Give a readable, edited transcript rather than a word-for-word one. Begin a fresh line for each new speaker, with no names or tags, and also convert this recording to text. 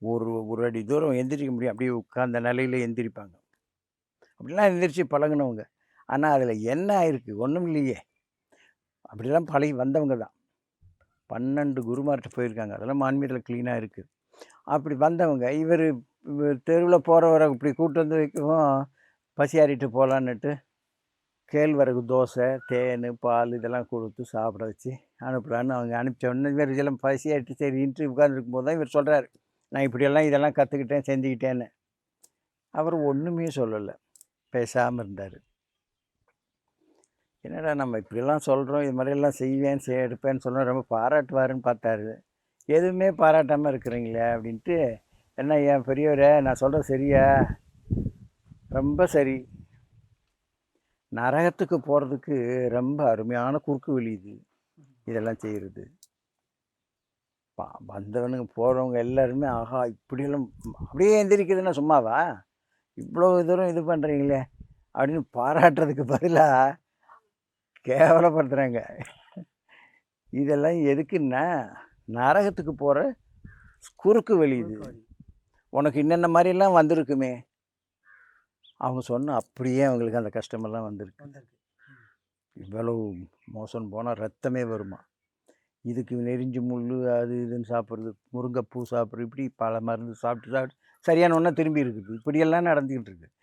ஒரு ஒரு அடி தூரம் எந்திரிக்க முடியும். அப்படியே உட்கார்ந்த நிலையில எந்திரிப்பாங்க. அப்படிலாம் எந்திரிச்சு பழகுனவங்க. ஆனா, அதில என்ன ஆயிருக்கு? ஒண்ணும் இல்லையே! அப்படிலாம் பழகி வந்தவங்க தான். 12 குருமார்ட்ட போயிருக்காங்க. அதெல்லாம் ஆன்மீகத்தில கிளீனா இருக்கு. அப்படி வந்தவங்க, இவரு தெருவுல போறவர இப்படி கூட்டு வந்து வைக்கவும், பசி ஆறிட்டு போலான்னுட்டு, கேழ்வரகு தோசை, தேனு, பால் இதெல்லாம் குடுத்து சாப்பிட வச்சு அனுப்பலான்னு அவங்க அனுப்பிச்ச உடனே, இவர் இதெல்லாம் பசி ஆயிட்டு சரின்ட்டு உட்கார்ந்துருக்கும்போது தான் இவர் சொல்றாரு. நான் இப்படியெல்லாம் இதெல்லாம் கத்துக்கிட்டேன், செஞ்சுக்கிட்டேன்னு. அவரு ஒண்ணுமே சொல்லல. பேசாம இருந்தாரு. என்னடா நம்ம இப்படியெல்லாம் சொல்றோம், இது மாதிரியெல்லாம் செய்வேன், எடுப்பேன்னு சொன்னா ரொம்ப பாராட்டுவாருன்னு பார்த்தாரு. எதுவுமே பாராட்டாம இருக்கிறீங்களே அப்படின்ட்டு, என்ன ஐயா பெரியவரே நான் சொல்றது சரியா? ரொம்ப சரி. நரகத்துக்கு போறதுக்கு ரொம்ப அருமையான குறுக்கு வழி இது. இதெல்லாம் செய்றது. வந்தவனுங்க போறவங்க எல்லாருமே, ஆஹா! இப்படியெல்லாம் அப்படியே எந்திரிக்கிறதுன்னா சும்மாவா? இவ்வளோ தூரம் இது பண்றீங்களே! அப்படின்னு பாராட்டுறதுக்கு பதிலா கேவலப்படுத்துறாங்க. இதெல்லாம் எதுக்குன்னா, நரகத்துக்கு போற குறுக்கு வழி இது. உனக்கு இன்னென்ன மாரியெல்லாம் வந்திருக்குமே! அவங்க சொன்ன அப்படியே அவங்களுக்கு அந்த கஷ்டமெல்லாம் வந்திருக்கு. இவ்வளவு மோசம் போனா ரத்தமே வருமாம். இதுக்கு நெறிஞ்சு முள்ளு அது இதுன்னு சாப்பிட்றது, முருங்கைப்பூ சாப்பிட்றது, இப்படி பல மருந்து சாப்பிட்டு சாப்பிட்டு சரியான உடனே திரும்பி இருக்குது. இப்படியெல்லாம் நடந்துக்கிட்டு இருக்கு.